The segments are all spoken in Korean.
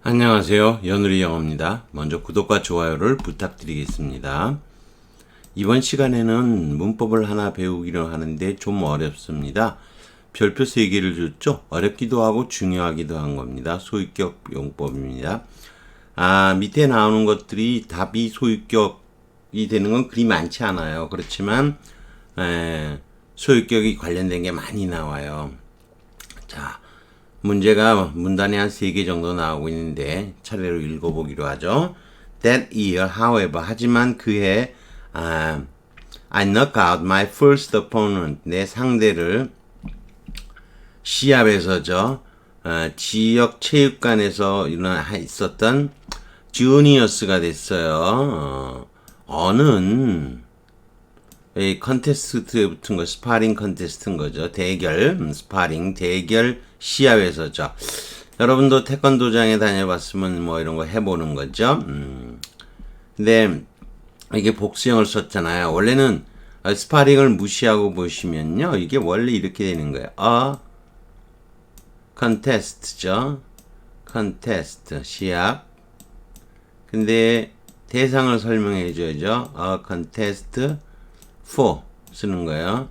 안녕하세요. 연우리 영어입니다. 먼저 구독과 좋아요를 부탁드리겠습니다. 이번 시간에는 문법을 하나 배우기로 하는데 좀 어렵습니다. 별표 3개를 줬죠? 어렵기도 하고 중요하기도 한 겁니다. 소유격 용법입니다. 밑에 나오는 것들이 답이 소유격이 되는 건 그리 많지 않아요. 그렇지만 소유격이 관련된 게 많이 나와요. 자, 문제가 문단에 한 3개 정도 나오고 있는데 차례로 읽어보기로 하죠. That year, however, 하지만 그해 I knock out my first opponent, 내 상대를 시합에서죠. 지역 체육관에서 있었던 주니어스가 됐어요. 어는 이 컨테스트에 붙은 거 스파링 컨테스트인 거죠. 대결, 스파링, 대결 시합에서죠. 여러분도 태권도장에 다녀봤으면 뭐 이런 거 해보는 거죠. 근데 이게 복수형을 썼잖아요. 원래는 스파링을 무시하고 보시면요. 이게 원래 이렇게 되는 거예요. 컨테스트죠. 컨테스트, 시합. 근데 대상을 설명해 줘야죠. 컨테스트 for 쓰는 거예요.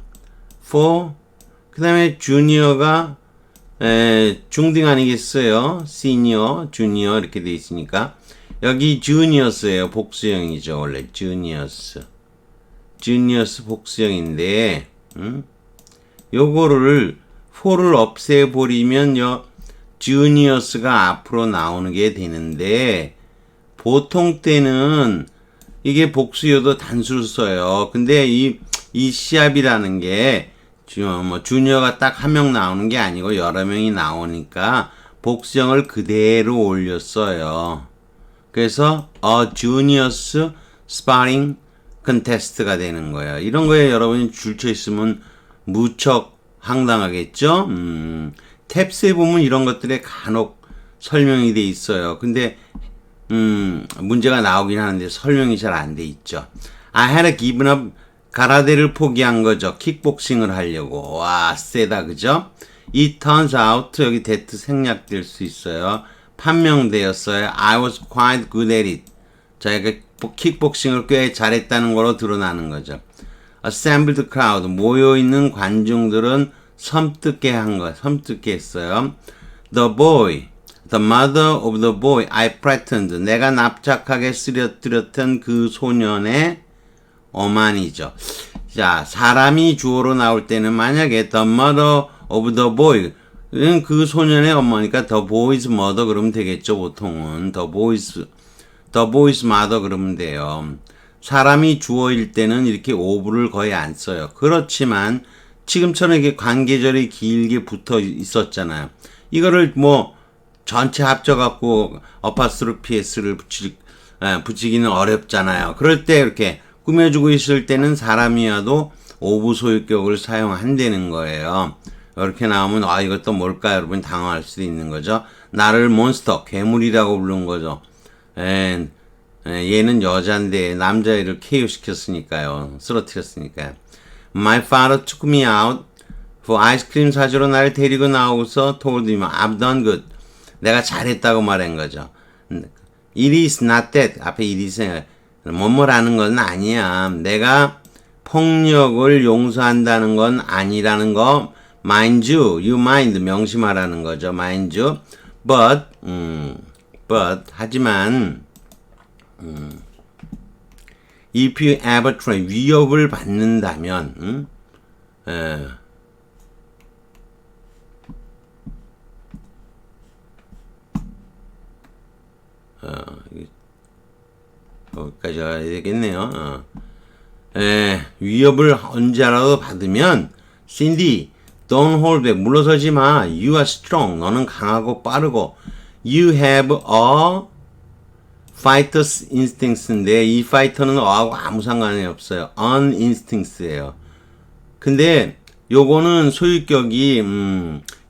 for 그 다음에 주니어가 중딩 아니겠어요? 시니어, 주니어 이렇게 돼 있으니까 여기 주니어스예요. 복수형이죠. 원래 주니어스 복수형인데 요거를 for를 없애버리면 주니어스가 앞으로 나오는 게 되는데 보통 때는 이게 복수여도 단수를 써요. 근데 이 시합이라는 게 주니어가 딱 한 명 나오는 게 아니고 여러 명이 나오니까 복수형을 그대로 올렸어요. 그래서 juniors sparring contest가 되는 거예요. 이런 거에 여러분이 줄쳐 있으면 무척 황당하겠죠? 탭스에 보면 이런 것들에 간혹 설명이 돼 있어요. 근데 문제가 나오긴 하는데 설명이 잘 안 돼 있죠. I had given up, 가라데를 포기한 거죠. 킥복싱을 하려고. 와, 세다, 그죠? It turns out, 여기 that 생략될 수 있어요. 판명되었어요. I was quite good at it. 자, 이게 킥복싱을 꽤 잘했다는 거로 드러나는 거죠. Assembled crowd, 모여있는 관중들은 섬뜩해 했어요. The boy, the mother of the boy I threatened. 내가 납작하게 쓰러뜨렸던 그 소년의 어머니죠. 자, 사람이 주어로 나올 때는 만약에 the mother of the boy, 그 소년의 어머니까 the boy's mother 그러면 되겠죠. 보통은 the boy's mother 그러면 돼요. 사람이 주어일 때는 이렇게 of를 거의 안 써요. 그렇지만 지금처럼 이렇게 관계절이 길게 붙어 있었잖아요. 이거를 뭐 전체 합쳐갖고 어파스트로피스를 붙이기는 어렵잖아요. 그럴 때 이렇게 꾸며주고 있을 때는 사람이어도 오브 소유격을 사용한다는 거예요. 이렇게 나오면 이것도 뭘까 여러분 당황할 수도 있는 거죠. 나를 몬스터, 괴물이라고 부른 거죠. 얘는 여잔데 남자애를 KO 시켰으니까요. 쓰러뜨렸으니까요. My father took me out for ice cream 사주러 나를 데리고 나오고서 told me I've done good. 내가 잘했다고 말한 거죠. It is not that. 앞에 it is 뭐뭐라는 건 아니야. 내가 폭력을 용서한다는 건 아니라는 거. Mind you mind 명심하라는 거죠. Mind you. But 하지만 if you ever try 위협을 받는다면 여기까지 가야 되겠네요. 위협을 언제라도 받으면 Cindy, don't hold back. 물러서지 마. You are strong. 너는 강하고 빠르고 You have a fighter's instincts인데 이 fighter는 어하고 아무 상관이 없어요. an instincts예요. 근데 요거는 소유격이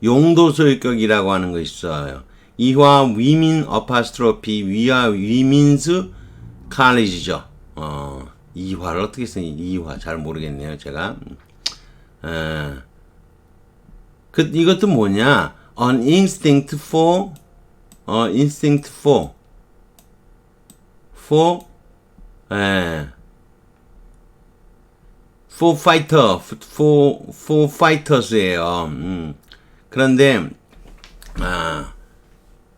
용도 소유격이라고 하는 거 있어요. 이화 women apostrophe 위와 women's college죠. 이화를 어떻게 쓰니? 이화 잘 모르겠네요. 제가 이것도 뭐냐? An instinct for instinct for, for fighters예요. 그런데,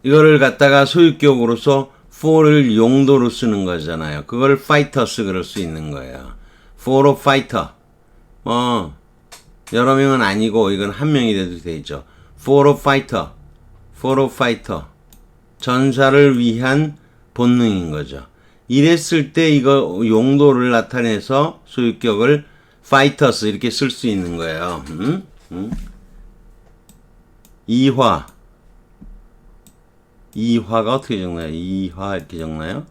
이거를 갖다가 소유격으로서 for를 용도로 쓰는 거잖아요. 그걸 fighters 그럴 수 있는 거예요. for a fighter. 여러 명은 아니고 이건 한 명이라도 되죠. for a fighter. for a fighter. 전사를 위한 본능인 거죠. 이랬을 때 이거 용도를 나타내서 소유격을 fighters 이렇게 쓸 수 있는 거예요. 이화가 어떻게 적나요? 이화 이렇게 적나요?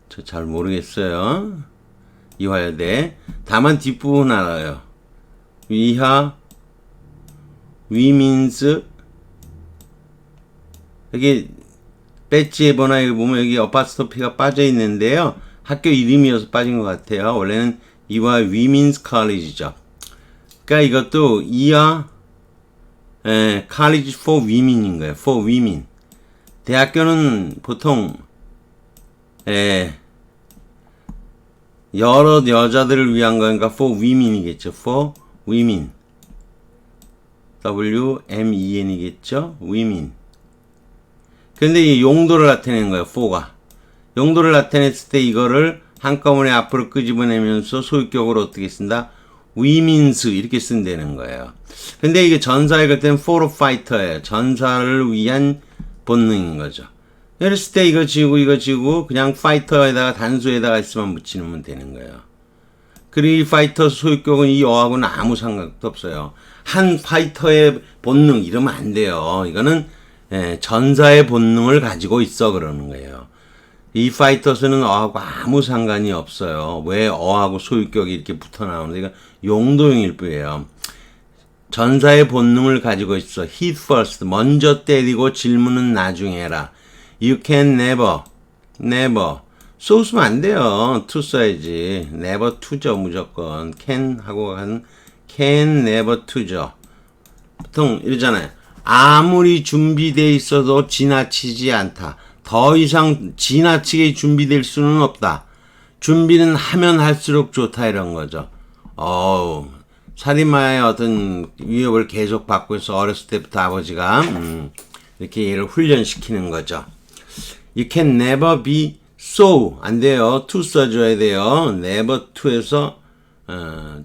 저 잘 모르겠어요. 이화여대. 다만 뒷부분 알아요. 위하, 위민스. 여기 배지에 보나 여기 보면 여기 어파스토피가 빠져 있는데요. 학교 이름이어서 빠진 것 같아요. 원래는 이화 위민스 칼리지죠. 그러니까 이것도 이하 college for women인 거예요. for women. 대학교는 보통 여러 여자들을 위한 거니까 for women이겠죠. for women. W-M-E-N이겠죠. women. 근데 이 용도를 나타내는 거예요. for가. 용도를 나타냈을 때 이거를 한꺼번에 앞으로 끄집어내면서 소유격으로 어떻게 쓴다? women's 이렇게 쓴다는 거예요. 근데 이게 전사에 걸 때는 for a fighter예요. 전사를 위한 본능인 거죠. 이랬을 때 이거 지우고 그냥 fighter에다가 단수에다가 있으면 붙이면 되는 거예요. 그리고 이 파이터 소유격은 이 어하고는 아무 상관도 없어요. 한 파이터의 본능 이러면 안 돼요. 이거는 전사의 본능을 가지고 있어 그러는 거예요. 이 파이터스는 어하고 아무 상관이 없어요. 왜 어하고 소유격이 이렇게 붙어 나오는데 이건 용도형일 뿐이에요. 전사의 본능을 가지고 있어. hit first. 먼저 때리고 질문은 나중에 해라. You can never. so 쓰면 안 돼요. to 써야지. never to죠, 무조건. can 하고 하는 can never to죠. 보통 이러잖아요. 아무리 준비되어 있어도 지나치지 않다. 더 이상 지나치게 준비될 수는 없다. 준비는 하면 할수록 좋다 이런 거죠. 살인마의 어떤 위협을 계속 받고 있어. 어렸을 때부터 아버지가 이렇게 얘를 훈련시키는 거죠. You can never be so. 안 돼요. to 써줘야 돼요. never to에서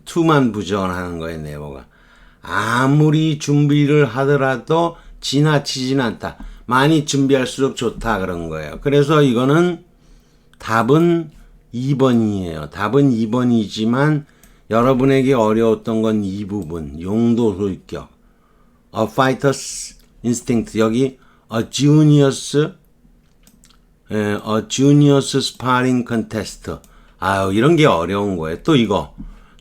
to만 부정을 하는 거예요. never가. 아무리 준비를 하더라도 지나치진 않다. 많이 준비할수록 좋다 그런 거예요. 그래서 이거는 답은 2번이에요. 답은 2번이지만 여러분에게 어려웠던 건 이 부분. 용도 소유격. A fighter's instinct. 여기 a junior's sparring contest. 이런 게 어려운 거예요. 또 이거.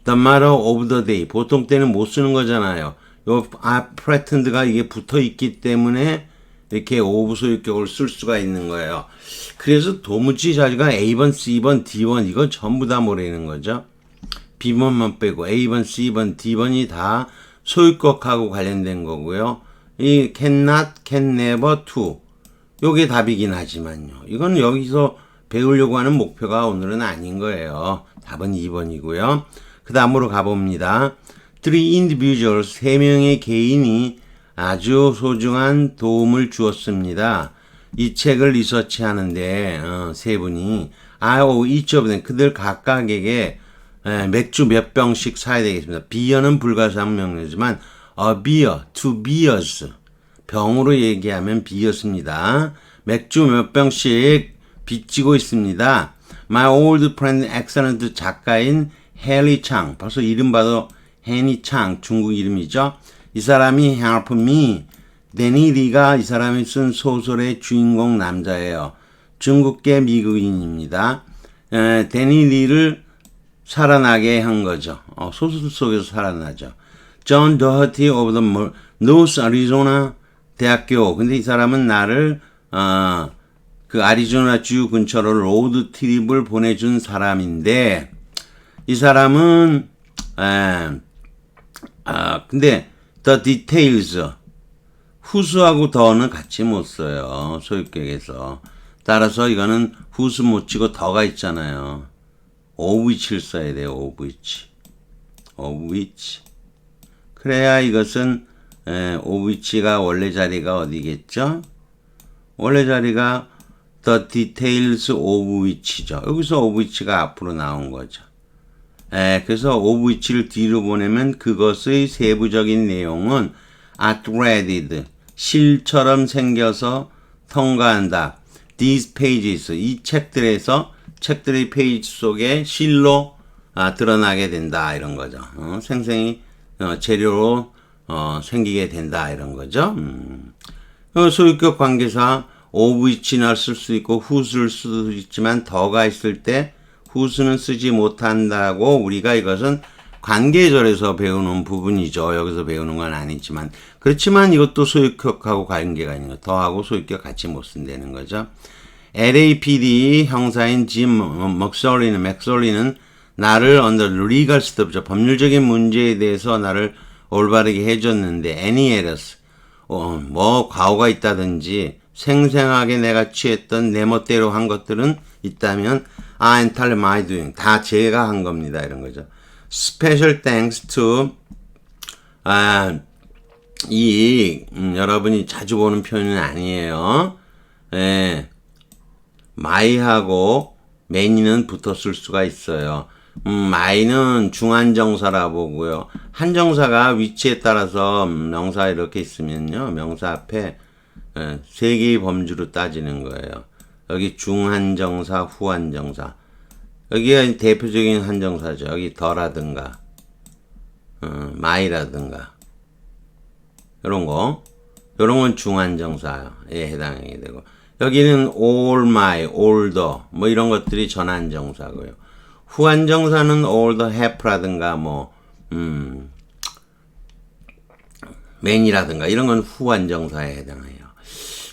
The matter of the day. 보통 때는 못 쓰는 거잖아요. 요 threatened가 이게 붙어 있기 때문에 이렇게 of 소유격을 쓸 수가 있는 거예요. 그래서 도무지 자기가 A번, C번, D번 이거 전부 다 모르는 거죠. B번만 빼고 A번, C번, D번이 다 소유격하고 관련된 거고요. 이 cannot, can never, to 요게 답이긴 하지만요. 이건 여기서 배우려고 하는 목표가 오늘은 아닌 거예요. 답은 2번이고요. 그 다음으로 가봅니다. Three individuals, 3명의 개인이 아주 소중한 도움을 주었습니다. 이 책을 리서치하는데 세 분이 each of them, 그들 각각에게 맥주 몇 병씩 사야 되겠습니다. 비어는 불가사항 명령이지만 a beer, 2 beers 병으로 얘기하면 비였습니다. 맥주 몇 병씩 빚지고 있습니다. My old friend, excellent 작가인 해리 창, 벌써 이름 봐도 해니 창, 중국 이름이죠. 이 사람이 help me. 데니 리가 이 사람이 쓴 소설의 주인공 남자예요. 중국계 미국인입니다. 데니 리를 살아나게 한 거죠. 소설 속에서 살아나죠. John Doherty of the North Arizona 대학교. 근데 이 사람은 나를 그 아리조나 주 근처로 로드 트립을 보내준 사람인데 이 사람은 근데 the details whose하고 the는 같이 못 써요. 소유격에서. 따라서 이거는 whose 못 치고 the가 있잖아요. of which를 써야 돼요. of which. of which. 그래야 이것은 of which가 원래 자리가 어디겠죠? 원래 자리가 the details of which죠. 여기서 of which가 앞으로 나온 거죠. 그래서 of which를 뒤로 보내면 그것의 세부적인 내용은 threaded, 실처럼 생겨서 통과한다. These pages, 이 책들의 페이지 속에 실로 드러나게 된다. 이런 거죠. 생생히 재료로 생기게 된다. 이런 거죠. 소유격 관계사 of which나 쓸 수 있고 whose를 쓸 수도 있지만 더가 있을 때 whose는 쓰지 못한다고 우리가 이것은 관계절에서 배우는 부분이죠. 여기서 배우는 건 아니지만 그렇지만 이것도 소유격하고 관계가 있는 거. 더하고 소유격 같이 못 쓴다는 거죠. LAPD 형사인 짐 맥솔리는 나를 under legal stuff, 법률적인 문제에 대해서 나를 올바르게 해줬는데 any errors, 뭐 과오가 있다든지 생생하게 내가 취했던 내 멋대로 한 것들은 있다면 entirely my doing, 다 제가 한 겁니다. 이런 거죠. Special thanks to 여러분이 자주 보는 표현은 아니에요. my하고 many는 붙었을 수가 있어요. my는 중한정사라 보고요. 한정사가 위치에 따라서 명사 이렇게 있으면요. 명사 앞에 세 개의 범주로 따지는 거예요. 여기 중한정사, 후한정사. 여기가 대표적인 한정사죠. 여기 더라든가, my라든가. 요런 건 중한정사에 해당이 되고. 여기는 all my, all the, 뭐 이런 것들이 전한정사고요. 후한정사는 all the have라든가, many라든가, 이런 건 후한정사에 해당해요.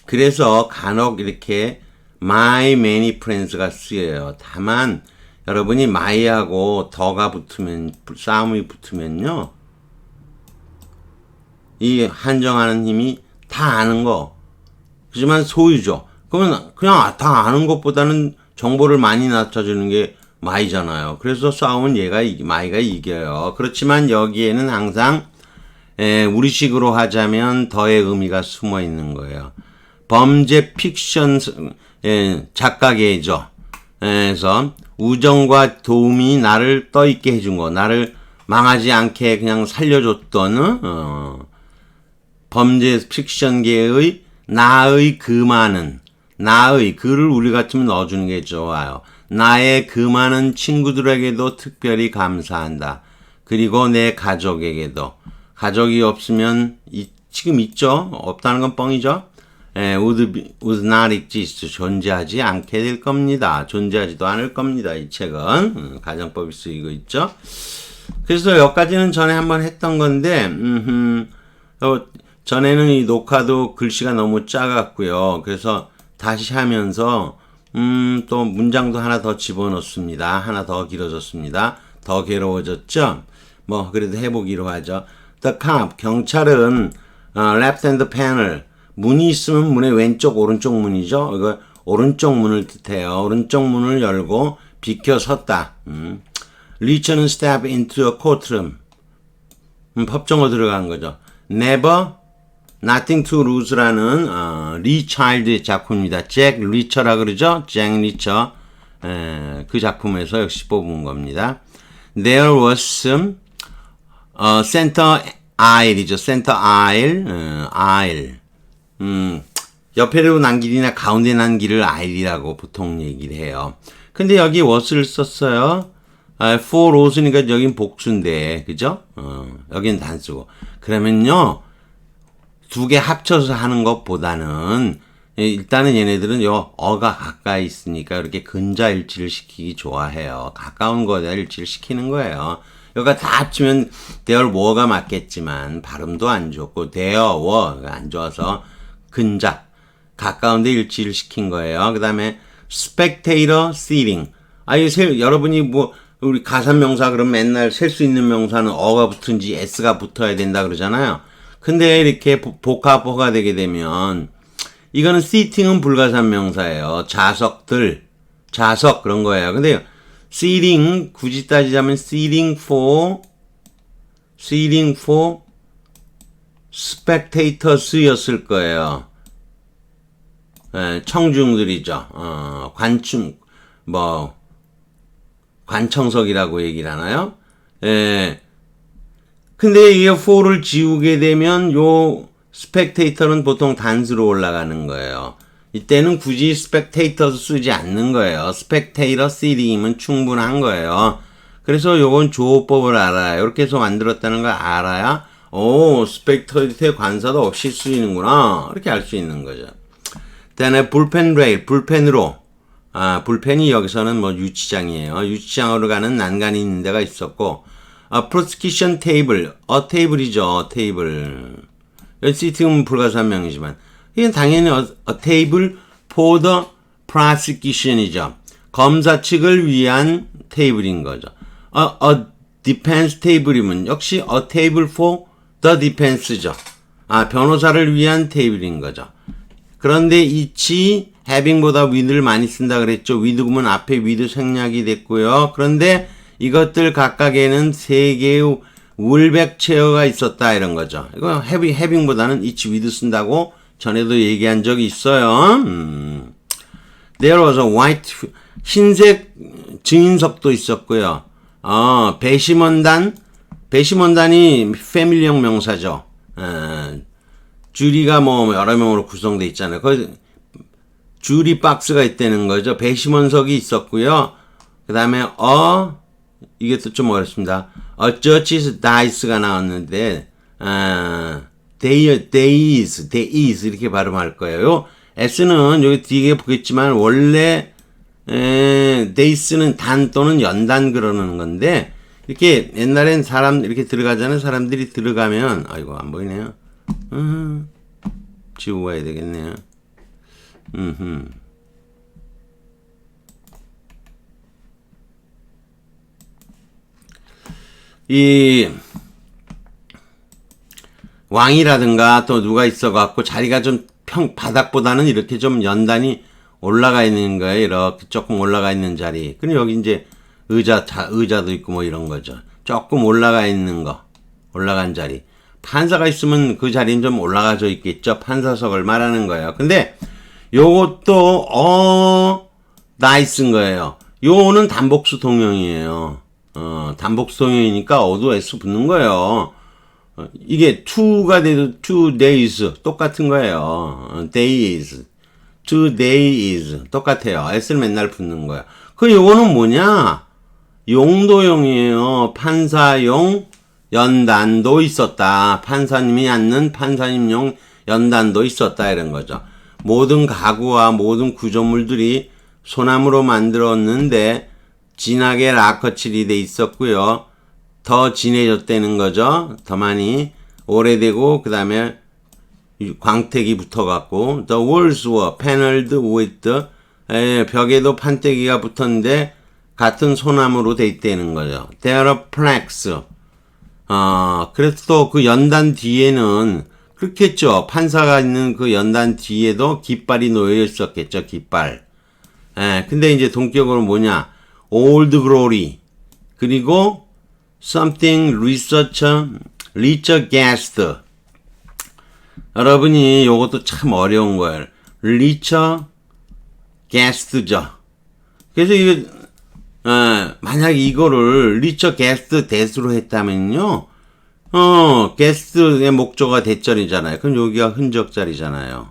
그래서 간혹 이렇게 my many friends가 쓰여요. 다만, 여러분이 my하고 더가 붙으면, 싸움이 붙으면요. 이 한정하는 힘이 다 아는 거. 하지만 소유죠. 그러면 그냥 다 아는 것보다는 정보를 많이 낮춰주는 게 my잖아요. 그래서 싸움은 my가 이겨요. 그렇지만 여기에는 항상 우리식으로 하자면 더의 의미가 숨어 있는 거예요. 범죄 픽션 작가계죠. 그래서 우정과 도움이 나를 떠있게 해준 거, 나를 망하지 않게 그냥 살려줬던 범죄 픽션계의 나의 그 많은, 나의 그를 우리 같으면 넣어주는 게 좋아요. 나의 그 많은 친구들에게도 특별히 감사한다. 그리고 내 가족에게도. 가족이 없으면 지금 있죠? 없다는 건 뻥이죠? would not exist. 존재하지 않게 될 겁니다. 존재하지도 않을 겁니다. 이 책은. 가정법이 쓰이고 있죠? 그래서 여기까지는 전에 한번 했던 건데, 전에는 이 녹화도 글씨가 너무 작았고요. 그래서 다시 하면서 또 문장도 하나 더 집어넣습니다. 하나 더 길어졌습니다. 더 괴로워졌죠? 뭐 그래도 해보기로 하죠. The cop, 경찰은 left hand panel, 문이 있으면 문의 왼쪽 오른쪽 문이죠. 이거 오른쪽 문을 뜻해요. 오른쪽 문을 열고 비켜 섰다. 리처는 step into a courtroom, 법정으로 들어간 거죠. Never Nothing to Lose라는 리 차일드의 작품입니다. 잭 리처라 그러죠? 잭 리처. 그 작품에서 역시 뽑은 겁니다. There was some center aisle이죠. center aisle. 옆에로 난 길이나 가운데 난 길을 aisle이라고 보통 얘기를 해요. 근데 여기 was를 썼어요. for rose니까 여긴 복수인데, 그죠? 여긴 단수고. 그러면요. 두 개 합쳐서 하는 것보다는 일단은 얘네들은 어가 가까이 있으니까 이렇게 근자일치를 시키기 좋아해요. 가까운 거에다 일치를 시키는 거예요. 여기가 다 합치면 there were가 맞겠지만 발음도 안 좋고 there were가 안 좋아서 근자 가까운데 일치를 시킨 거예요. 그 다음에 spectator sitting. 여러분이 우리 가산명사 그럼 맨날 셀 수 있는 명사는 어가 붙은지 s가 붙어야 된다 그러잖아요. 근데 이렇게 복합어가 되게 되면 이거는 seating은 불가산명사예요. 좌석들, 좌석 그런 거예요. 근데 seating 굳이 따지자면 seating for spectators였을 거예요. 청중들이죠. 관중 관청석이라고 얘기를 하나요? 근데 이게 for를 지우게 되면 요 spectator는 보통 단수로 올라가는 거예요. 이때는 굳이 spectators 쓰지 않는 거예요. spectator seating이면 충분한 거예요. 그래서 요건 조어법을 알아요. 이렇게 해서 만들었다는 걸 알아야 spectator의 관사도 없이 쓰이는구나. 이렇게 알 수 있는 거죠. 그다음에 불펜 레일, 불펜으로. 불펜이 여기서는 뭐 유치장이에요. 유치장으로 가는 난간이 있는 데가 있었고, prosecution table, 테이블이죠. 테이블. 시팅은 불가산명이지만, 이건 당연히 a table for the prosecution이죠. 검사 측을 위한 테이블인 거죠. a defense table이면 역시 a table for the defense죠. 변호사를 위한 테이블인 거죠. 그런데 이치 having보다 with를 많이 쓴다 그랬죠. with구면 앞에 with 생략이 됐고요. 그런데 이것들 각각에는 3개의 울백 체어가 있었다 이런 거죠. 이거 having보다는 each with 쓴다고 전에도 얘기한 적이 있어요. There was a white 흰색 증인석도 있었고요. 배심원단이 패밀리형 명사죠. 주리가 뭐 여러 명으로 구성되어 있잖아요. 그 주리 박스가 있다는 거죠. 배심원석이 있었고요. 그 다음에 이게 또 좀 어렵습니다. judge's dice가 나왔는데 days 이렇게 발음할 거예요. s는 여기 뒤에 보겠지만 원래 days는 단 또는 연단 그러는 건데 이렇게 옛날엔 이렇게 들어가잖아요. 사람들이 들어가면 아이고 안 보이네요. 지우고 가야 되겠네요. 이 왕이라든가 또 누가 있어갖고 자리가 좀 바닥보다는 이렇게 좀 연단이 올라가 있는 거예요. 이렇게 조금 올라가 있는 자리. 그럼 여기 이제 의자도 있고 뭐 이런 거죠. 조금 올라가 있는 거. 올라간 자리. 판사가 있으면 그 자리는 좀 올라가져 있겠죠. 판사석을 말하는 거예요. 근데 요것도 나이스인 거예요. 요는 단복수 동형이에요. 단복수 동형이니까 어도 s 붙는 거예요. 이게 2가 돼도 2 days 똑같은 거예요. days, 2 days 똑같아요. s를 맨날 붙는 거야. 요거는 뭐냐? 용도용이에요. 판사용 연단도 있었다. 판사님이 앉는 판사님용 연단도 있었다. 이런 거죠. 모든 가구와 모든 구조물들이 소나무로 만들었는데 진하게 라커칠이 돼 있었고요. 더 진해졌다는 거죠. 더 많이 오래되고 그 다음에 광택이 붙어갖고 The walls were paneled with 벽에도 판때기가 붙었는데 같은 소나무로 돼 있다는 거죠. There are plaques. 그래서 또 그 연단 뒤에는 그렇겠죠. 판사가 있는 그 연단 뒤에도 깃발이 놓여 있었겠죠. 깃발. 근데 이제 동격으로 뭐냐? Old Glory. 그리고 Something Richard Guest. 여러분이 요것도 참 어려운 거예요. Richard Guest죠. 그래서 이거 만약 이거를 Richard Guest 대수로 했다면요. 게스트의 목조가 대절이잖아요. 그럼 여기가 흔적자리잖아요.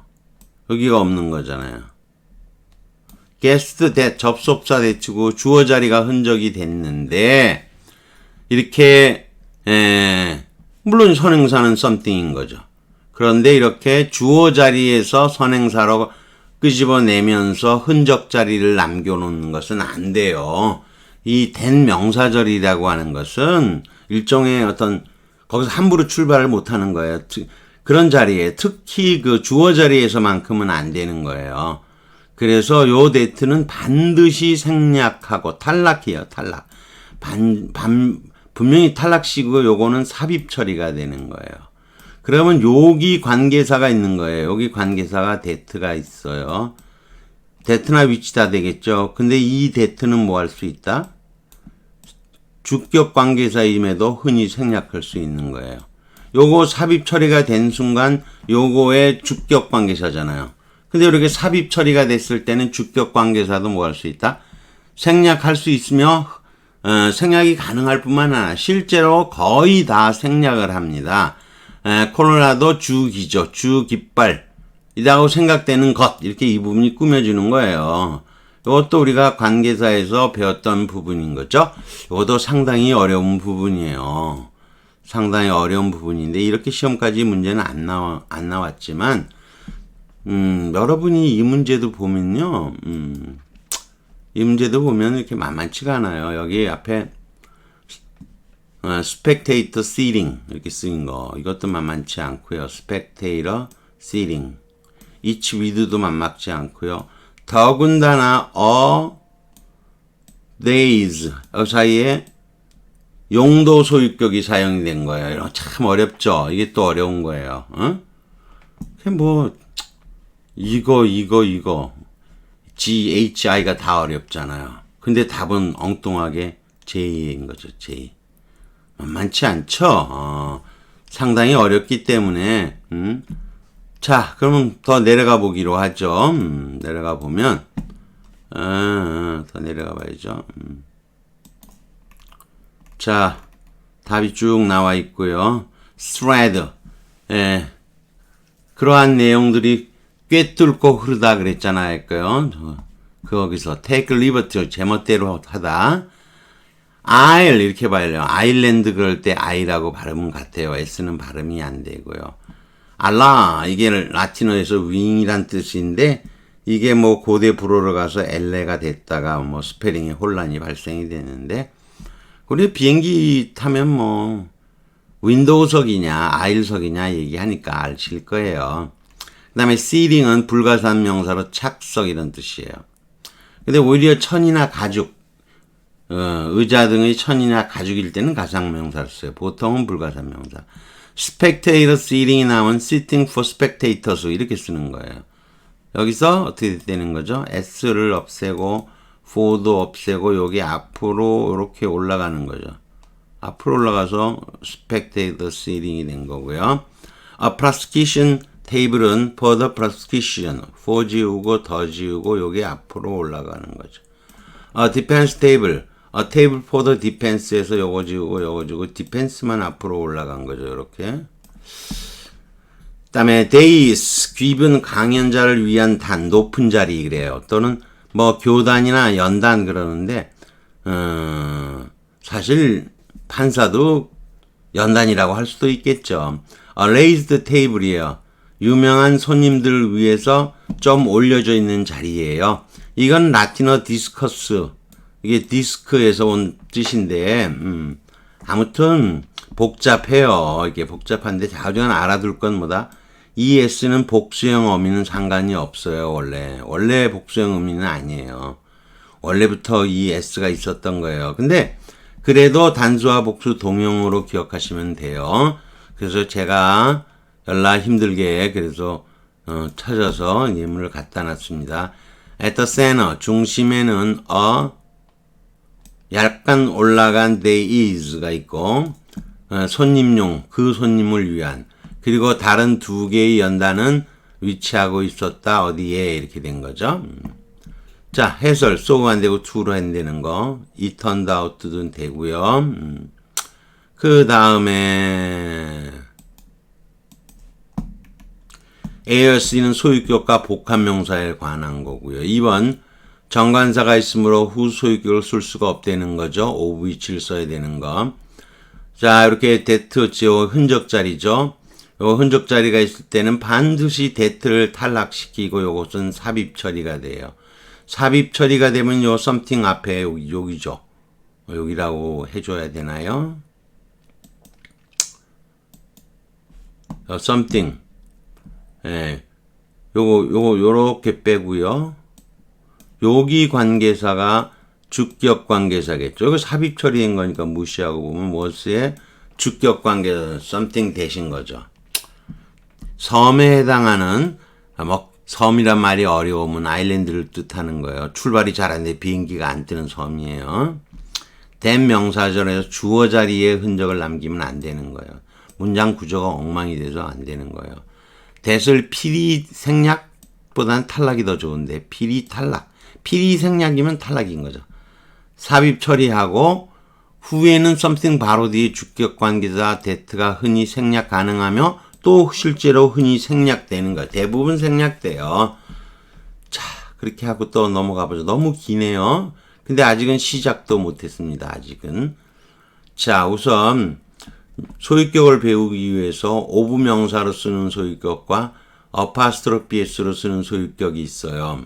여기가 없는 거잖아요. 게스트 접속사 대치고 주어 자리가 흔적이 됐는데 이렇게 물론 선행사는 something인 거죠. 그런데 이렇게 주어 자리에서 선행사로 끄집어내면서 흔적 자리를 남겨놓는 것은 안 돼요. 이 된 명사절이라고 하는 것은 일종의 어떤 거기서 함부로 출발을 못하는 거예요. 그런 자리에 특히 그 주어 자리에서만큼은 안 되는 거예요. 그래서 요 데트는 반드시 생략하고 탈락해요. 탈락. 분명히 탈락시고 요거는 삽입 처리가 되는 거예요. 그러면 여기 관계사가 있는 거예요. 여기 관계사가 that가 있어요. that나 which다 되겠죠. 근데 이 that는 뭐 할 수 있다? 주격 관계사임에도 흔히 생략할 수 있는 거예요. 요거 삽입 처리가 된 순간 요거의 주격 관계사잖아요. 근데 이렇게 삽입 처리가 됐을 때는 주격 관계사도 뭐 할 수 있다? 생략할 수 있으며 생략이 가능할 뿐만 아니라 실제로 거의 다 생략을 합니다. 콜로라도 주기죠. 주깃발이라고 생각되는 것, 이렇게 이 부분이 꾸며주는 거예요. 이것도 우리가 관계사에서 배웠던 부분인 거죠. 이것도 상당히 어려운 부분이에요. 상당히 어려운 부분인데 이렇게 시험까지 문제는 안 나왔지만 여러분이 이 문제도 보면요. 이 문제도 보면 이렇게 만만치가 않아요. 여기 앞에 spectator seating 이렇게 쓰인 거 이것도 만만치 않고요. spectator seating each with도 만만치 않고요. 더군다나 days 사이에 용도 소유격이 사용이 된 거예요. 이런 참 어렵죠. 이게 또 어려운 거예요. 뭐 이거 GHI가 다 어렵잖아요. 근데 답은 엉뚱하게 J인 거죠. J. 만만치 않죠. 상당히 어렵기 때문에 자, 그러면 더 내려가 보기로 하죠. 내려가 보면 더 내려가 봐야죠. 자, 답이 쭉 나와 있고요. thread. 예. 그러한 내용들이 꿰뚫고 흐르다 그랬잖아요. 거기서 take liberty 제멋대로 하다. Isle 이렇게 봐요. 아일랜드 그럴 때 I라고 발음은 같아요. S는 발음이 안 되고요. 알라 이게 라틴어에서 윙이란 뜻인데 이게 뭐 고대 불어로 가서 엘레가 됐다가 뭐 스페링에 혼란이 발생이 되는데 우리 비행기 타면 뭐 윈도우석이냐 아일석이냐 얘기하니까 아실 거예요. 그 다음에 seating은 불가산 명사로 착석 이런 뜻이에요. 근데 오히려 천이나 가죽 의자 등의 천이나 가죽일 때는 가상명사를 써요. 보통은 불가산 명사. spectator seating이 나오면 sitting for spectators 이렇게 쓰는 거예요. 여기서 어떻게 되는 거죠? s를 없애고 for도 없애고 여기 앞으로 이렇게 올라가는 거죠. 앞으로 올라가서 spectator seating이 된 거고요. prosecution table은 for the prosecution for 지우고 더 지우고 여기 앞으로 올라가는 거죠. defense table table for the defense에서 요거 지우고 defense만 앞으로 올라간 거죠. 이렇게. 그다음에 days given 강연자를 위한 단 높은 자리 그래요. 또는 뭐 교단이나 연단 그러는데 사실 판사도 연단이라고 할 수도 있겠죠. raised table이에요. 유명한 손님들을 위해서 좀 올려져 있는 자리예요. 이건 라틴어 디스커스 이게 디스크에서 온 뜻인데 아무튼 복잡해요. 이게 복잡한데 자주간 알아둘 건 뭐다? ES는 복수형 어미는 상관이 없어요. 원래 복수형 어미는 아니에요. 원래부터 이 S가 있었던 거예요. 근데 그래도 단수와 복수 동형으로 기억하시면 돼요. 그래서 제가 연락 힘들게 그래서 찾아서 예문을 갖다 놨습니다. At the center 중심에는 약간 올라간 there is가 있고 손님용 그 손님을 위한 그리고 다른 두 개의 연단은 위치하고 있었다 어디에 이렇게 된 거죠. 자 해설 so가 안 되고 to로 한다는 거 it turned out도 되고요. 그 다음에 ARC는 소유격과 복합명사에 관한 거고요. 2번 정관사가 있으므로 후 소유격을 쓸 수가 없다는 거죠. of which를 써야 되는 거. 자 이렇게 that죠. 흔적자리죠. 요 흔적자리가 있을 때는 반드시 that를 탈락시키고 요것은 삽입 처리가 돼요. 삽입 처리가 되면 요 something 앞에 여기죠. 여기라고 해줘야 되나요? something. 예. 요렇게 빼고요. 여기 관계사가 주격 관계사겠죠. 이거 삽입 처리인 거니까 무시하고 보면 what의 주격 관계사 something 대신 거죠. 섬에 해당하는 뭐 섬이란 말이 어려우면 아일랜드를 뜻하는 거예요. 출발이 잘 안 돼 비행기가 안 뜨는 섬이에요. 된 명사절에서 주어 자리에 흔적을 남기면 안 되는 거예요. 문장 구조가 엉망이 돼서 안 되는 거예요. that을 필히 생략보다는 탈락이 더 좋은데 필히 탈락. 필히 생략이면 탈락인 거죠. 삽입 처리하고 후에는 something 바로 뒤에 주격 관계자 that가 흔히 생략 가능하며 또 실제로 흔히 생략되는 거예요. 대부분 생략돼요. 자, 그렇게 하고 또 넘어가 보죠. 너무 기네요. 근데 아직은 시작도 못했습니다. 아직은. 자, 우선 소유격을 배우기 위해서 오브 명사로 쓰는 소유격과 어파스트로피 s로 쓰는 소유격이 있어요.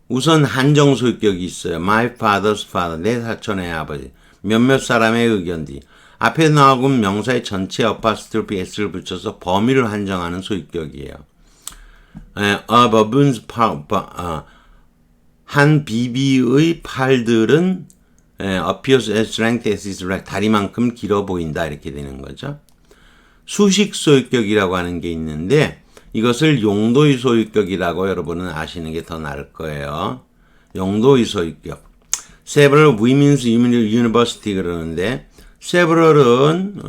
우선 한정 소유격이 있어요. My father's father, 내 사촌의 아버지. 몇몇 사람의 의견 뒤. 앞에 나온 명사의 전체 어파스트로피 s를 붙여서 범위를 한정하는 소유격이에요. A baboon's 한 비비의 팔들은 appears as length as his leg. 다리만큼 길어 보인다. 이렇게 되는 거죠. 수식 소유격이라고 하는 게 있는데 이것을 용도의 소유격이라고 여러분은 아시는 게 더 나을 거예요. 용도의 소유격. Several women's university 그러는데 several은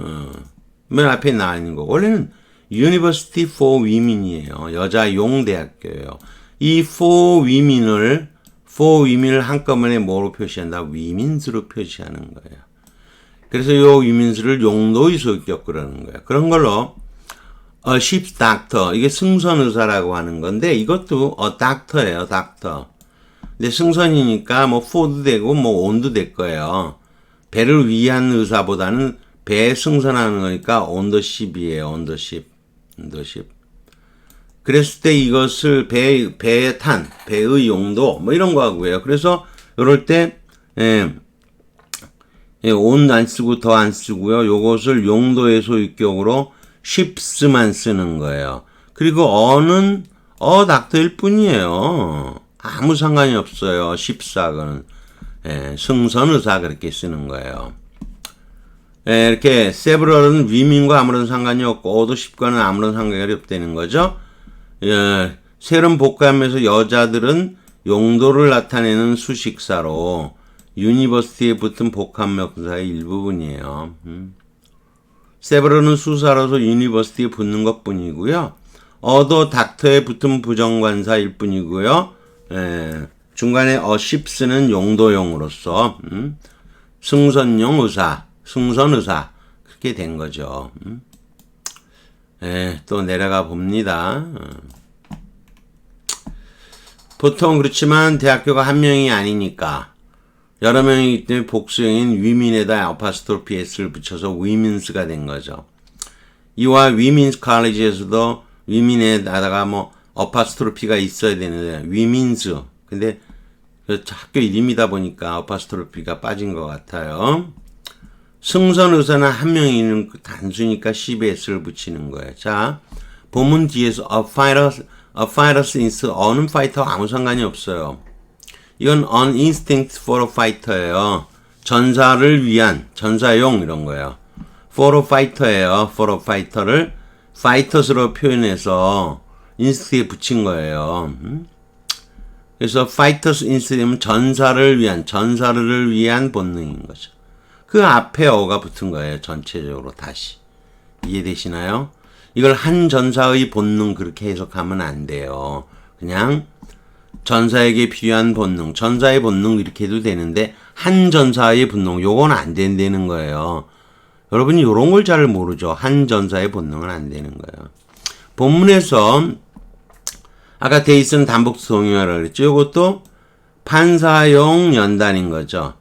맨 앞에 나와 있는 거. 원래는 University for Women이에요. 여자용 대학교예요. 이 for women을 한꺼번에 뭐로 표시한다? womens로 표시하는 거예요. 그래서 요 womens를 용도의 소유격 그러는 거예요. 그런 걸로 a ship's doctor 이게 승선 의사라고 하는 건데 이것도 a doctor예요. doctor. 근데 승선이니까 뭐 for도 되고 뭐 on도 될 거예요. 배를 위한 의사보다는 배에 승선하는 거니까 on the ship이에요. on the ship. 그랬을 때 이것을 배에 탄, 배의 용도, 뭐 이런 거 하고요. 그래서, 이럴 때, on 안 쓰고 더 안 쓰고요. 요것을 용도의 소유격으로 ships만 쓰는 거예요. 그리고 어는, 닥터일 뿐이에요. 아무 상관이 없어요. ships하고는. 승선의사 그렇게 쓰는 거예요. 이렇게 several은 위민과 아무런 상관이 없고 어도 ship과는 아무런 상관이 없다는 거죠. 세름 복감에서 여자들은 용도를 나타내는 수식사로 유니버시티에 붙은 복합명사의 일부분이에요. several은 수사로서 유니버시티에 붙는 것 뿐이고요. 어도 닥터에 붙은 부정관사일 뿐이고요. 중간에 ships는 용도용으로서 승선용 의사, 승선의사 그렇게 된 거죠. 또 내려가 봅니다. 보통 그렇지만 대학교가 한 명이 아니니까 여러 명이기 때문에 복수형인 위민에다 어파스트로피 s를 붙여서 위민스가 된 거죠. 이와 위민스 칼리지에서도 위민에다가 뭐 어파스트로피가 있어야 되는데 위민스 근데 학교 이름이다 보니까 어파스트로피가 빠진 것 같아요. 승선 의사는 한 명이 있는 단수니까 CBS를 붙이는 거예요. 자, 본문 뒤에서 a fighter's instinct, 어는 파이터 아무 상관이 없어요. 이건 an instinct for a fighter예요. 전사를 위한, 전사용 이런 거예요. for a fighter예요. for a fighter를 fighters로 표현해서 instinct에 붙인 거예요. 그래서 fighters instinct은 전사를 위한 본능인 거죠. 그 앞에 어가 붙은 거예요. 전체적으로 다시. 이해되시나요? 이걸 한 전사의 본능 그렇게 해석하면 안 돼요. 그냥 전사에게 필요한 본능, 전사의 본능 이렇게 해도 되는데 한 전사의 본능 요건 안 된다는 거예요. 여러분이 요런 걸 잘 모르죠. 한 전사의 본능은 안 되는 거예요. 본문에서 아까 데이스는 단복수 동의어라고 그랬죠. 요것도 판사용 연단인 거죠.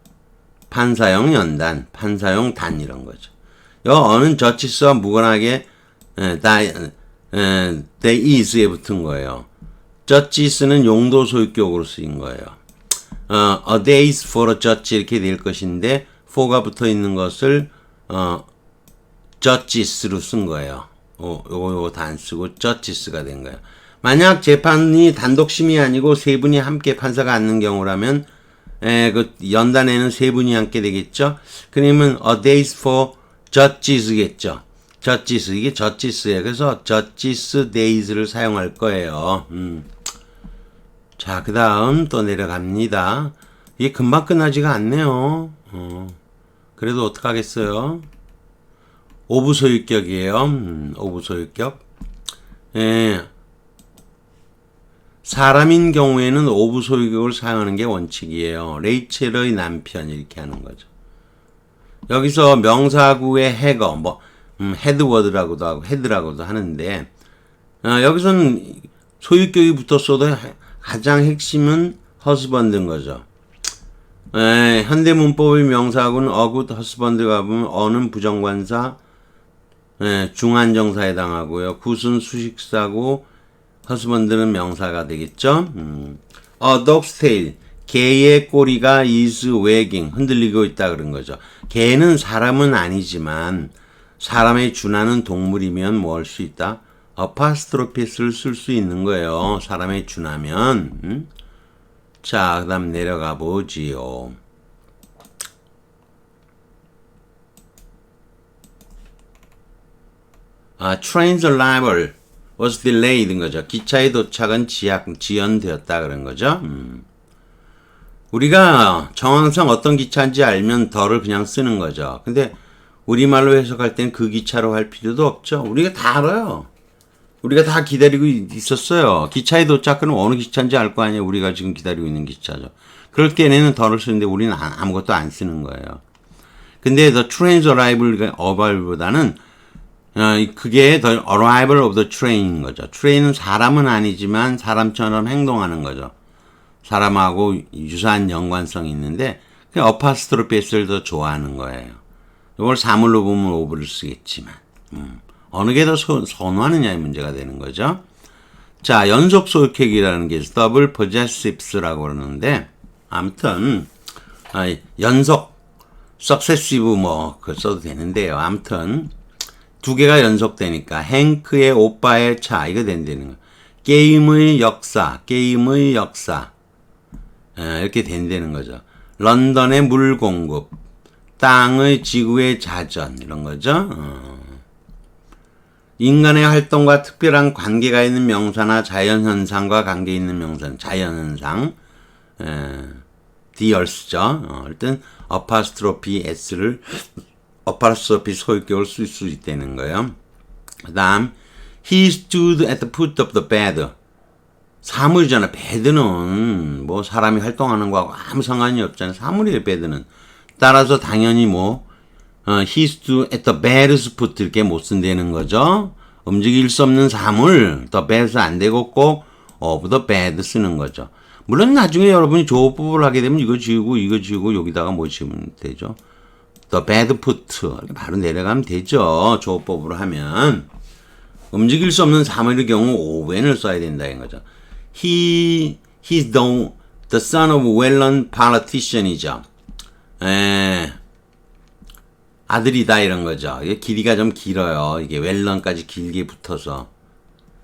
판사용 연단, 판사용 단 이런 거죠. 요 어는 저치스와 무관하게 they is에 붙은 거예요. 저치스는 용도 소유격으로 쓰인 거예요. a days for a judge 이렇게 될 것인데 for가 붙어 있는 것을 judges로 쓴 거예요. 요거 다 안 쓰고 judges가 된 거예요. 만약 재판이 단독심이 아니고 세 분이 함께 판사가 앉는 경우라면 그 연단에는 세 분이 함께 되겠죠. 그러면 a days for judges겠죠. 저지스 이게 저지스예요. 그래서 저지스 데이즈를 사용할 거예요. 자, 그 다음 또 내려갑니다. 이게 금방 끝나지가 않네요. 그래도 어떡하겠어요. 오브 소유격이에요. 오브 소유격. 예. 사람인 경우에는 오브 소유격을 사용하는 게 원칙이에요. 레이첼의 남편 이렇게 하는 거죠. 여기서 명사구의 해거, 헤드워드라고도 하고 헤드라고도 하는데 여기서는 소유격이 붙었어도 가장 핵심은 허스번드인 거죠. 현대 문법의 명사구는 어굿 허스번드가 보면 어는 부정관사, 중한정사에 해당하고요. 굿은 수식사고 허스번드는 명사가 되겠죠. dog's tail, 개의 꼬리가 is wagging, 흔들리고 있다 그런 거죠. 개는 사람은 아니지만 사람에 준하는 동물이면 뭐 할 수 있다? 어파스트로피스를 쓸 수 있는 거예요. 사람에 준하면. 자, 그 다음 내려가 보지요. train's arrival was delayed인 거죠. 기차의 도착은 지연되었다 그런 거죠. 우리가 정황상 어떤 기차인지 알면 더를 그냥 쓰는 거죠. 근데 우리말로 해석할 땐 그 기차로 할 필요도 없죠. 우리가 다 알아요. 우리가 다 기다리고 있었어요. 기차의 도착은 어느 기차인지 알 거 아니에요. 우리가 지금 기다리고 있는 기차죠. 그럴 때는 더를 쓰는데 우리는 아무것도 안 쓰는 거예요. 근데 the train's arrival보다는 그게 the arrival of the train인 거죠. train은 사람은 아니지만 사람처럼 행동하는 거죠. 사람하고 유사한 연관성이 있는데 그 어파스트로피스를 더 좋아하는 거예요. 이걸 사물로 보면 오브를 쓰겠지만 어느 게 더 선호하느냐의 문제가 되는 거죠. 자, 연속 소유격이라는 게 더블 possessives라고 그러는데 아무튼 연속 successive 그 써도 되는데요. 아무튼 두 개가 연속되니까 행크의 오빠의 차 이거 된다는 거. 게임의 역사 이렇게 된다는 거죠. 런던의 물 공급, 땅의 지구의 자전 이런 거죠. 인간의 활동과 특별한 관계가 있는 명사나 자연현상과 관계 있는 명사는 자연현상, the earth죠. 일단 어파스트로피 s를 어파스트로피 소유격을 쓸 수 있다는 거예요. 그 다음 he stood at the foot of the bed. 사물이잖아. bed는 뭐 사람이 활동하는 거하고 아무 상관이 없잖아요. 사물이에요. bed는. 따라서 당연히 he stood at the bed's foot 이렇게 못 쓴다는 거죠. 움직일 수 없는 사물, the bed 안 되고 꼭 of the bed 쓰는 거죠. 물론 나중에 여러분이 조업법을 하게 되면 이거 지우고 여기다가 뭐 지우면 되죠. the bed foot 바로 내려가면 되죠. 조업법으로 하면. 움직일 수 없는 사물의 경우 oven을 써야 된다는 거죠. he's the son of well-known politician이죠. 아들이다 이런 거죠. 이게 길이가 좀 길어요. 이게 웰런까지 길게 붙어서.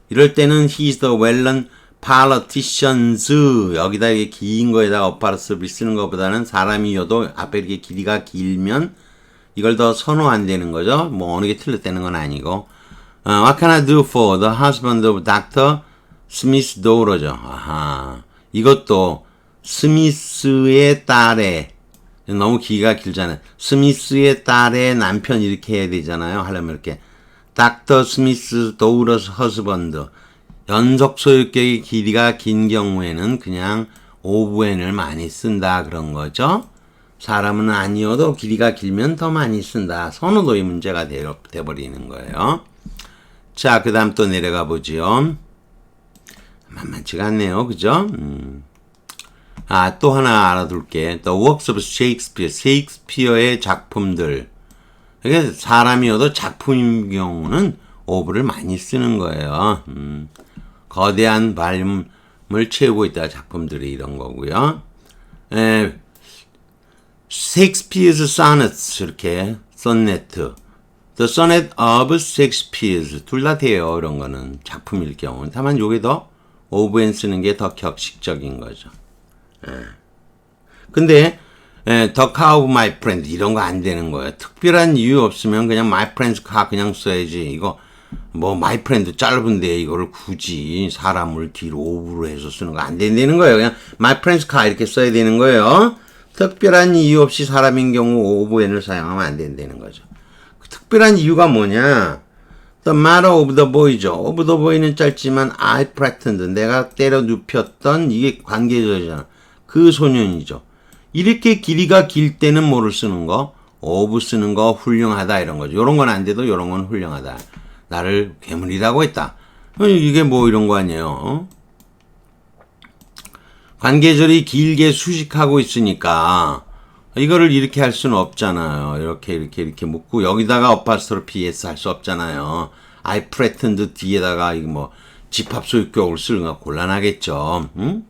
이럴 때는 he's the well-known politicians 여기다 이게 긴 거에다가 어파르스비 쓰는 것보다는 사람이어도 앞에 이렇게 길이가 길면 이걸 더 선호한다는 거죠. 뭐 어느 게 틀렸다는 건 아니고. What can I do for the husband of Dr. Smith's daughter죠. 아하. 이것도 스미스의 딸의 너무 길이가 길잖아요. 스미스의 딸의 남편 이렇게 해야 되잖아요. 하려면 이렇게 닥터 스미스 도우러스 허스번드 연속 소유격의 길이가 긴 경우에는 그냥 오브엔을 많이 쓴다 그런 거죠. 사람은 아니어도 길이가 길면 더 많이 쓴다. 선호도의 문제가 돼버리는 거예요. 자, 그 다음 또 내려가 보죠. 만만치가 않네요. 그죠? 또 하나 알아둘게. The works of Shakespeare. 셰익스피어의 작품들. 이게 사람이어도 작품인 경우는 오브를 많이 쓰는 거예요. 거대한 발음을 채우고 있다. 작품들이 이런 거고요. Shakespeare's sonnets. 이렇게 sonnet. The sonnet of Shakespeare's. 둘 다 돼요. 이런 거는 작품일 경우. 다만 요게 더 오브엔 쓰는 게 더 격식적인 거죠. 근데 예, the car of my friend 이런 거 안 되는 거예요. 특별한 이유 없으면 그냥 my friend's car 그냥 써야지. 이거 뭐 my friend 짧은데 이거를 굳이 사람을 뒤로 오브로 해서 쓰는 거 안 된다는 거예요. 그냥 my friend's car 이렇게 써야 되는 거예요. 특별한 이유 없이 사람인 경우 of n을 사용하면 안 된다는 거죠. 그 특별한 이유가 뭐냐? The matter of the boy죠. of the boy는 짧지만 I threatened 내가 때려 눕혔던 이게 관계절이잖아. 그 소년이죠. 이렇게 길이가 길 때는 뭐를 쓰는 거? of 쓰는 거 훌륭하다 이런 거죠. 요런 건 안 돼도 요런 건 훌륭하다. 나를 괴물이라고 했다. 이게 뭐 이런 거 아니에요. 어? 관계절이 길게 수식하고 있으니까 이거를 이렇게 할 수는 없잖아요. 이렇게 묶고 여기다가 어파스트로피 s 할 수 없잖아요. I threatened 뒤에다가 이거 뭐 집합소유격을 쓰는 거 곤란하겠죠. 응?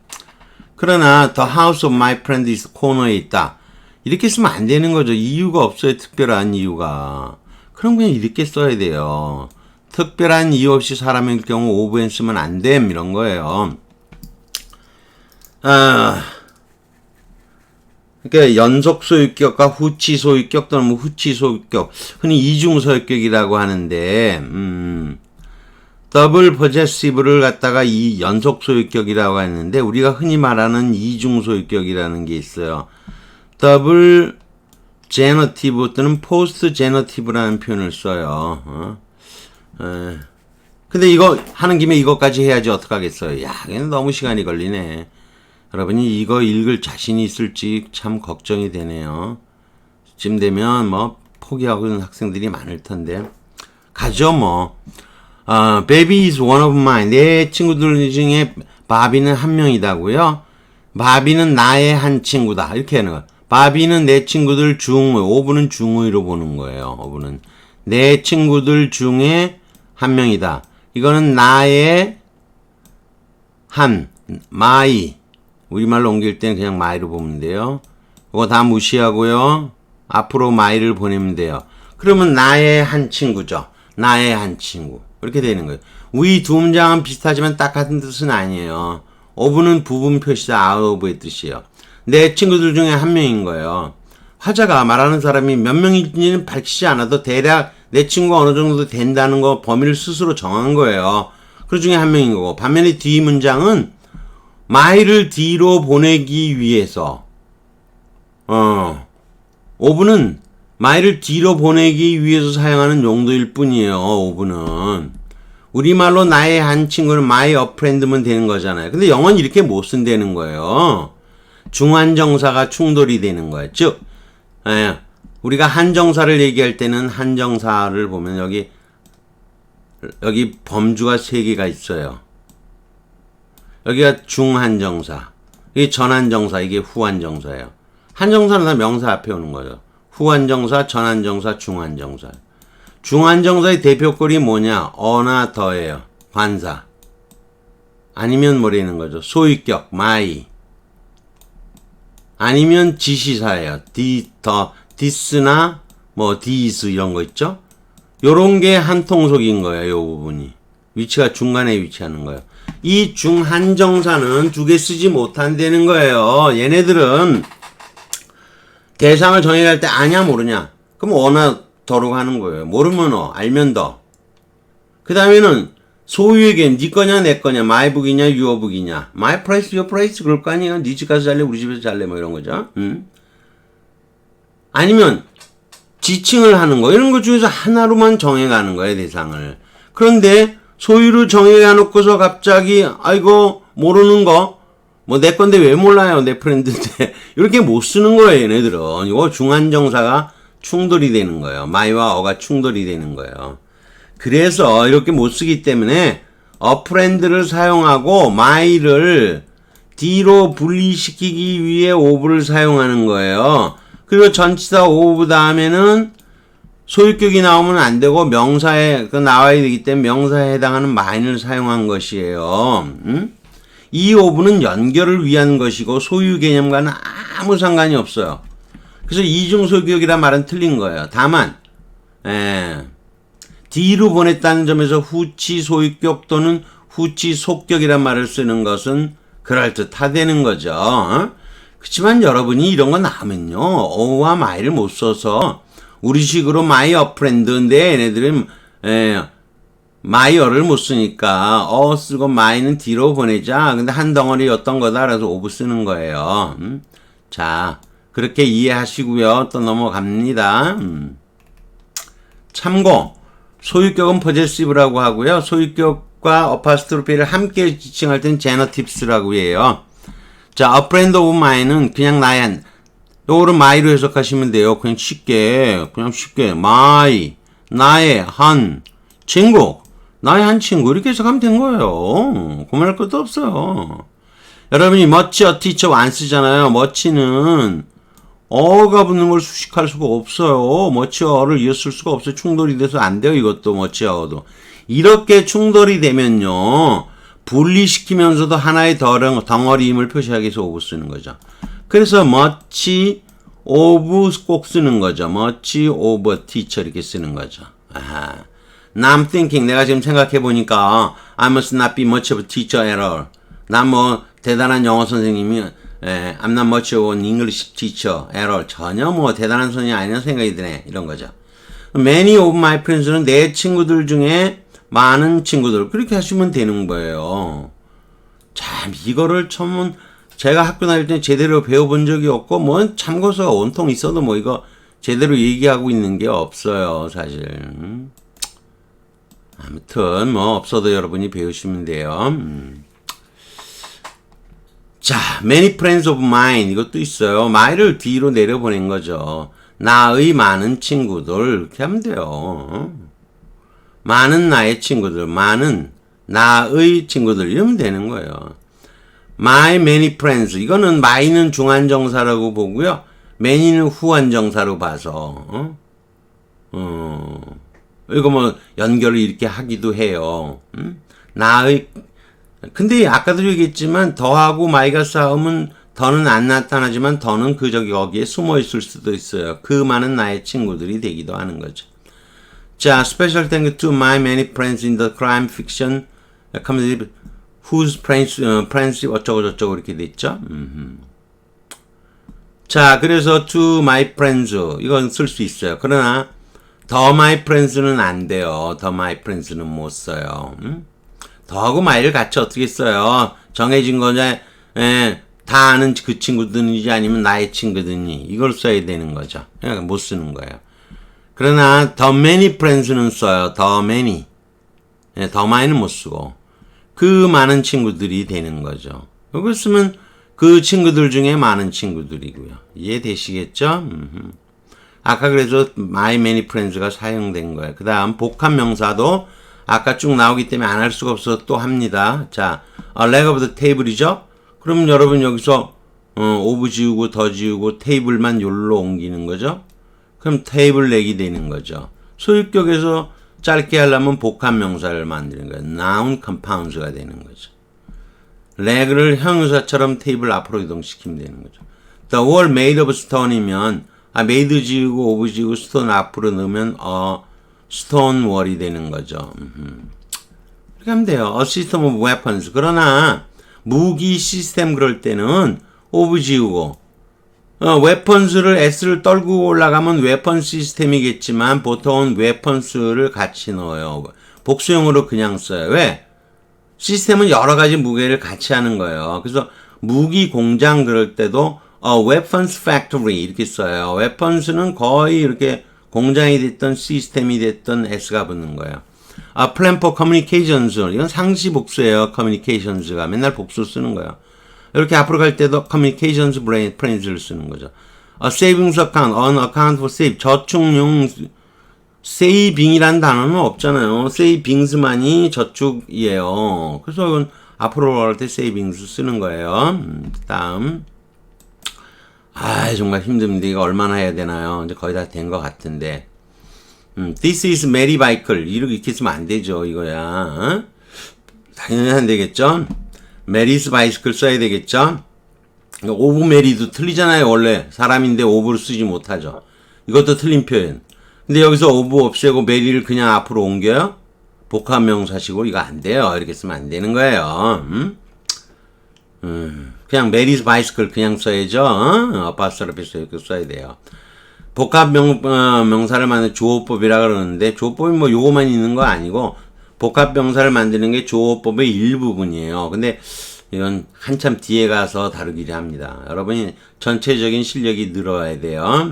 그러나 the house of my friend is corner에 있다. 이렇게 쓰면 안 되는 거죠. 이유가 없어요. 특별한 이유가. 그럼 그냥 이렇게 써야 돼요. 특별한 이유 없이 사람일 경우 of n 쓰면 안 됨. 이런 거예요. 그러니까 연속 소유격과 후치 소유격 또는 후치 소유격, 흔히 이중 소유격이라고 하는데, 더블 포제시브를 갖다가 이 연속 소유격이라고 하는데, 우리가 흔히 말하는 이중 소유격이라는 게 있어요. 더블 제너티브 또는 포스트 제너티브라는 표현을 써요. 근데 이거 하는 김에 이것까지 해야지 어떡하겠어요. 야, 이건 너무 시간이 걸리네. 여러분이 이거 읽을 자신이 있을지 참 걱정이 되네요. 쯤 되면 뭐 포기하고 있는 학생들이 많을 텐데. 가죠 뭐. Baby is one of mine. 내 친구들 중에 바비는 한 명이다고요. 바비는 나의 한 친구다. 이렇게 하는 거예요. 바비는 내 친구들 중, 오브는 중의로 보는 거예요. 오브는 내 친구들 중에 한 명이다. 이거는 나의 한, my. 우리말로 옮길 때는 그냥 my로 보면 돼요. 그거 다 무시하고요. 앞으로 my를 보내면 돼요. 그러면 나의 한 친구죠. 나의 한 친구. 이렇게 되는 거예요. 위 두 문장은 비슷하지만 딱 같은 뜻은 아니에요. of는 부분 표시다 out of의 뜻이에요. 내 친구들 중에 한 명인 거예요. 화자가 말하는 사람이 몇 명인지는 밝히지 않아도 대략 내 친구가 어느 정도 된다는 거 범위를 스스로 정한 거예요. 그 중에 한 명인 거고. 반면에 뒤 문장은 my를 뒤로 보내기 위해서 of는 my를 뒤로 보내기 위해서 사용하는 용도일 뿐이에요. of는 우리말로 나의 한 친구는 my a friend면 되는 거잖아요. 근데 영어는 이렇게 못 쓴다는 거예요. 중한정사가 충돌이 되는 거예요. 즉 우리가 한정사를 얘기할 때는 한정사를 보면 여기 범주가 3개가 있어요. 여기가 중한정사, 이게 전한정사, 이게 후한정사예요. 한정사는 다 명사 앞에 오는 거죠. 후한정사, 전한정사, 중한정사. 중한정사의 대표꼴이 뭐냐? 어나 더예요. 관사. 아니면 뭐라는 거죠? 소유격, my. 아니면 지시사예요. this나 뭐 this 이런 거 있죠? 요런 게 한통속인 거예요. 요 부분이. 위치가 중간에 위치하는 거예요. 이 중한정사는 2개 쓰지 못한다는 거예요. 얘네들은 대상을 정의할 때 아냐 모르냐. 그럼 어나 더로 하는 거예요. 모르면 알면 더. 그 다음에는 소유에게 네 거냐 내 거냐 my book이냐 your book이냐 my place your place 그럴 거 아니에요. 네 집 가서 잘래 우리 집에서 잘래 뭐 이런 거죠. 아니면 지칭을 하는 거 이런 것 중에서 하나로만 정해가는 거예요. 대상을. 그런데 소유를 정해놓고서 갑자기 아이고 모르는 거 뭐 내 건데 왜 몰라요 내 프렌드인데 이렇게 못 쓰는 거예요. 얘네들은. 이거 중한정사가 충돌이 되는 거예요. my와 어가 충돌이 되는 거예요. 그래서 이렇게 못 쓰기 때문에 a friend를 사용하고 my를 d로 분리시키기 위해 of를 사용하는 거예요. 그리고 전치사 of 다음에는 소유격이 나오면 안 되고 명사에 나와야 되기 때문에 명사에 해당하는 my를 사용한 것이에요. 이 of는 연결을 위한 것이고 소유 개념과는 아무 상관이 없어요. 그래서 이중 소유격이란 말은 틀린 거예요. 다만 D로 보냈다는 점에서 후치 소유격 또는 후치 속격이란 말을 쓰는 것은 그럴듯하다는 거죠. 그렇지만 여러분이 이런 거 나오면요. 어와 my를 못 써서 우리식으로 my a friend인데 얘네들은 my를 못 쓰니까 쓰고 my는 뒤로 보내자. 근데 한 덩어리 어떤 거다. 그래서 of 쓰는 거예요. 자, 그렇게 이해하시고요. 또 넘어갑니다. 참고 소유격은 possessive라고 하고요. 소유격과 어파스트로피를 함께 지칭할 때는 genitive라고 해요. 자, a friend of mine은 그냥 나의 요거를 my로 해석하시면 돼요. 그냥 쉽게 my 나의 한 친구 나의 한 친구 이렇게 해석하면 된 거예요. 고민할 것도 없어요. 여러분이 much a teacher 안 쓰잖아요. much는 어가 붙는 걸 수식할 수가 없어요. much a를 이었을 수가 없어요. 충돌이 돼서 안 돼요. 이것도 much a도. 이렇게 충돌이 되면요. 분리시키면서도 하나의 덩어리임을 표시하기 위해서 of 쓰는 거죠. 그래서 much of 꼭 쓰는 거죠. much of a teacher 이렇게 쓰는 거죠. 아하. Now I'm thinking 내가 지금 생각해 보니까 I must not be much of a teacher at all. 난 뭐 대단한 영어 선생님이 I'm not much of an English teacher at all. 전혀 뭐 대단한 선생님이 아니라는 생각이 드네. 이런 거죠. Many of my friends는 내 친구들 중에 많은 친구들 그렇게 하시면 되는 거예요. 참 이거를 처음 제가 학교 다닐 때 제대로 배워본 적이 없고 뭐 참고서가 온통 있어도 뭐 이거 제대로 얘기하고 있는 게 없어요. 사실. 아무튼 뭐 없어도 여러분이 배우시면 돼요. 자, many friends of mine 이것도 있어요. my를 뒤로 내려보낸 거죠. 나의 많은 친구들 이렇게 하면 돼요. 많은 나의 친구들, 많은 나의 친구들 이러면 되는 거예요. My many friends 이거는 my는 중한정사라고 보고요. many는 후한정사로 봐서 이거 뭐 연결을 이렇게 하기도 해요. 나의 근데 아까도 얘기했지만 더하고 my가 싸우면 더는 안 나타나지만 더는 거기에 숨어 있을 수도 있어요. 그 많은 나의 친구들이 되기도 하는 거죠. 자, special thank to my many friends in the crime fiction comedy whose friends 어쩌고 저쩌고 이렇게 됐죠. 자, 그래서 to my friends 이건 쓸 수 있어요. 그러나 the my friends는 안 돼요. the my friends는 못 써요. 더하고 my를 같이 어떻게 써요? 정해진 거냐? 다 아는 그 친구들인지 아니면 나의 친구들인지 이걸 써야 되는 거죠. 그러니까 못 쓰는 거예요. 그러나 the many friends는 써요. the many. the my는 못 쓰고 그 많은 친구들이 되는 거죠. 이걸 쓰면 그 친구들 중에 많은 친구들이고요. 이해되시겠죠? 아까 그래서 my many friends가 사용된 거예요. 그 다음 복합 명사도 아까 쭉 나오기 때문에 안 할 수가 없어서 또 합니다. 자, leg of the table이죠? 그럼 여러분 여기서 of 지우고 더 지우고 테이블만 요로 옮기는 거죠? 그럼 테이블 렉이 되는 거죠. 소유격에서 짧게 하려면 복합 명사를 만드는 거예요. noun compounds가 되는 거죠. leg를 형용사처럼 테이블 앞으로 이동시키면 되는 거죠. the wall made of stone이면 made 지우고 of 지우고 stone 앞으로 넣으면 stone wall이 되는 거죠. 이렇게 하면 돼요. a system of weapons. 그러나 무기 시스템 그럴 때는 of 지우고 weapons를 s를 떨고 올라가면 weapon 시스템이겠지만 보통은 weapons를 같이 넣어요. 복수형으로 그냥 써요. 왜? 시스템은 여러 가지 무게를 같이 하는 거예요. 그래서 무기 공장 그럴 때도 weapons factory 이렇게 써요. weapons는 거의 이렇게 공장이 됐던 시스템이 됐던 s가 붙는 거예요. plan for communications 이건 상시 복수예요. communications가 맨날 복수 쓰는 거예요. 이렇게 앞으로 갈 때도 communications plains를 쓰는 거죠. savings account, on account for save 저축용 saving이란 단어는 없잖아요. savings만이 저축이에요. 그래서 이건 앞으로 갈 때 savings 쓰는 거예요. 다음 정말 힘듭니다. 이거 얼마나 해야 되나요? 이제 거의 다 된 것 같은데. This is Mary Bicycle. 이렇게 쓰면 안 되죠, 이거야. 당연히 안 되겠죠? Mary's Bicycle 써야 되겠죠? 오브 메리도 틀리잖아요, 원래. 사람인데 오브를 쓰지 못하죠. 이것도 틀린 표현. 근데 여기서 오브 없애고 메리를 그냥 앞으로 옮겨요? 복합명사식으로 이거 안 돼요. 이렇게 쓰면 안 되는 거예요. 그냥 메리스 바이스클 그냥 써야죠. 아파스트로피스 이렇게 써야 돼요. 복합 명사를 만드는 조어법이라 그러는데 조어법이 뭐 요거만 있는 거 아니고 복합 명사를 만드는 게 조어법의 일부분이에요. 근데 이건 한참 뒤에 가서 다루기를 합니다. 여러분이 전체적인 실력이 늘어야 돼요.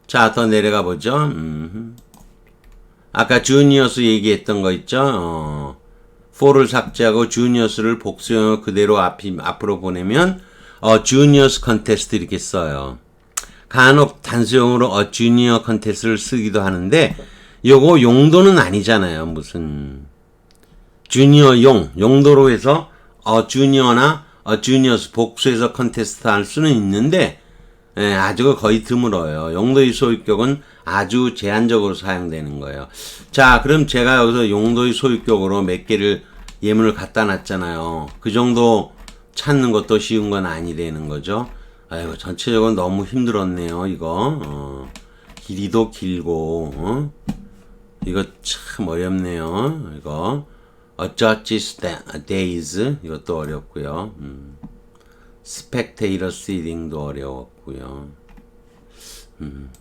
자, 더 내려가 보죠. 아까 주니어스 얘기했던 거 있죠. for를 삭제하고 주니어스를 복수형으로 그대로 앞으로 보내면 주니어스 컨테스트 이렇게 써요. 간혹 단수형으로 주니어 컨테스트를 쓰기도 하는데 요거 용도는 아니잖아요. 무슨 주니어 용도로 해서 주니어나 주니어스 복수해서 컨테스트 할 수는 있는데 아주 거의 드물어요. 용도의 소유격은 아주 제한적으로 사용되는 거예요. 자, 그럼 제가 여기서 용도의 소유격으로 몇 개를 예문을 갖다 놨잖아요. 그 정도 찾는 것도 쉬운 건 아니라는 거죠. 아이고, 전체적으로 너무 힘들었네요, 이거. 길이도 길고, 이거 참 어렵네요, 이거. Judges Days, 이것도 어렵고요. Spectator Seating도 어려웠고요.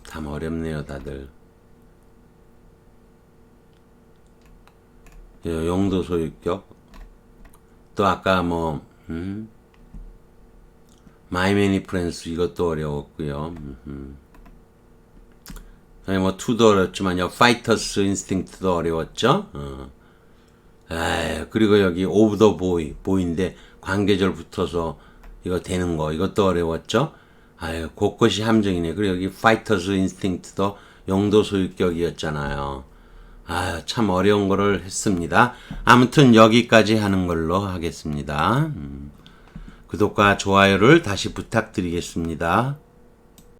참 어렵네요, 다들. 용도 소유격. 또 아까 뭐, My Many Friends 이것도 어려웠고요. 뭐 to도 어렵지만요. Fighters Instinct도 어려웠죠. 그리고 여기 Of the Boy인데 관계절 붙어서 이거 되는 거 이것도 어려웠죠. 곳곳이 함정이네. 그리고 여기 Fighters Instinct도 용도 소유격이었잖아요. 참 어려운 거를 했습니다. 아무튼 여기까지 하는 걸로 하겠습니다. 구독과 좋아요를 다시 부탁드리겠습니다.